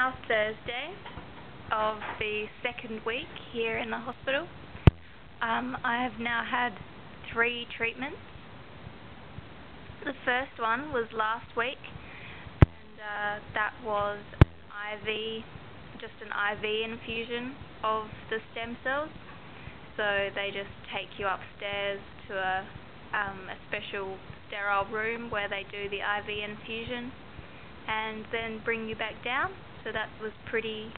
now Thursday of the second week here in the hospital. I have now had 3 treatments. The first one was last week, and that was just an IV infusion of the stem cells. So they just take you upstairs to a special sterile room where they do the IV infusion and then bring you back down. So that was pretty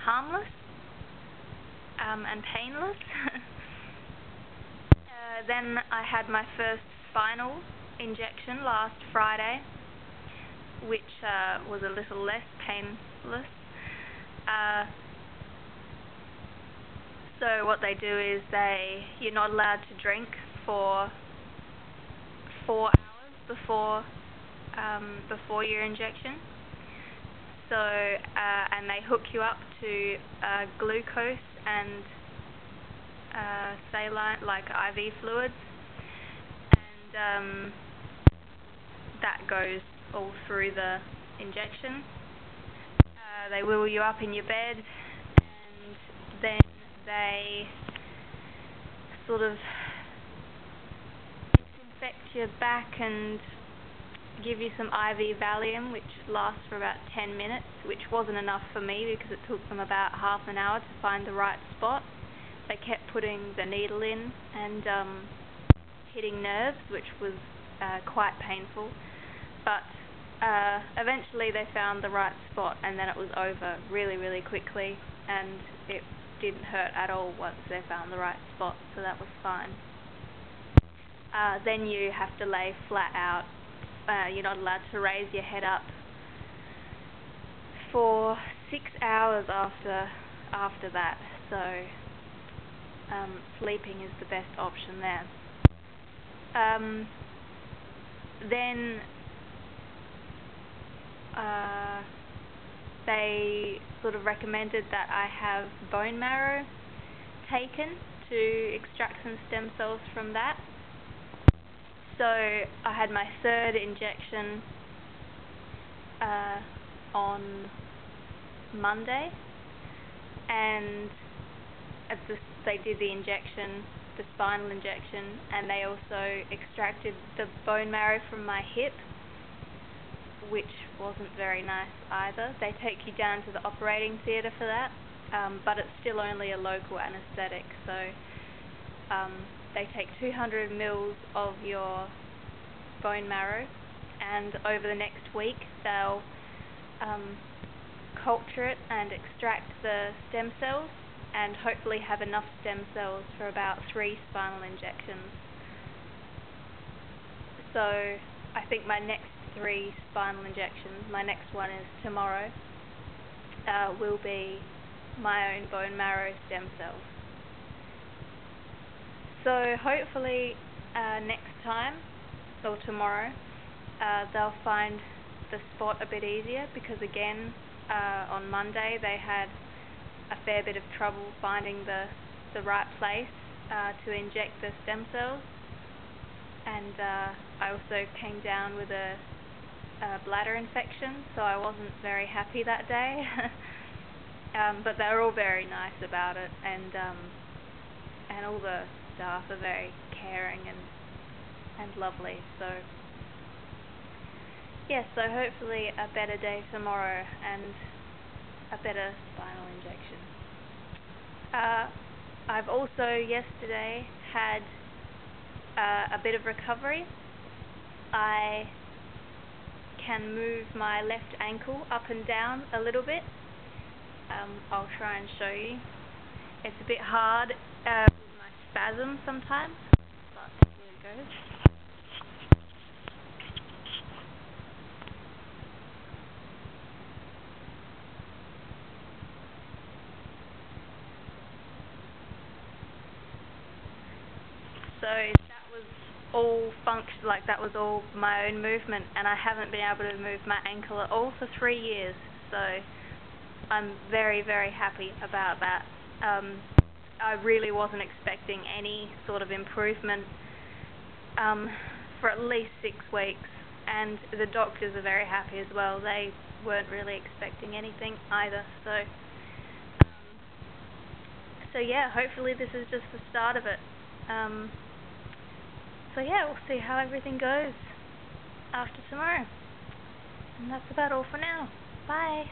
harmless and painless. Then I had my first spinal injection last Friday, which was a little less painless. So what they do is you're not allowed to drink for 4 hours before your injection. So and they hook you up to glucose and saline, like IV fluids, and that goes all through the injection. They wheel you up in your bed, and then they sort of disinfect your back and give you some IV Valium, which lasts for about 10 minutes, which wasn't enough for me because it took them about half an hour to find the right spot. They kept putting the needle in and hitting nerves, which was quite painful, but eventually they found the right spot, and then it was over really, really quickly, and it didn't hurt at all once they found the right spot, so that was fine. Then you have to lay flat out. You're not allowed to raise your head up for 6 hours after that, so sleeping is the best option there. Then they sort of recommended that I have bone marrow taken to extract some stem cells from that. So I had my 3rd injection on Monday, and they did the injection, the spinal injection, and they also extracted the bone marrow from my hip, which wasn't very nice either. They take you down to the operating theatre for that, but it's still only a local anaesthetic, so they take 200 mils of your bone marrow, and over the next week they'll culture it and extract the stem cells, and hopefully have enough stem cells for about 3 spinal injections. So I think my next 3 spinal injections, my next one is tomorrow, will be my own bone marrow stem cells. So hopefully next time, or tomorrow, they'll find the spot a bit easier, because again, on Monday they had a fair bit of trouble finding the right place to inject the stem cells, and I also came down with a bladder infection, so I wasn't very happy that day. But they were all very nice about it, and all the staff are very caring and lovely. So yeah, so hopefully a better day tomorrow and a better spinal injection. I've also yesterday had a bit of recovery. I can move my left ankle up and down a little bit. I'll try and show you. It's a bit hard with my spasm sometimes, but here it goes. So that was all that was all my own movement, and I haven't been able to move my ankle at all for 3 years, so I'm very, very happy about that. I really wasn't expecting any sort of improvement for at least 6 weeks, and the doctors are very happy as well. They weren't really expecting anything either. So yeah, hopefully this is just the start of it. So yeah, we'll see how everything goes after tomorrow. And that's about all for now. Bye.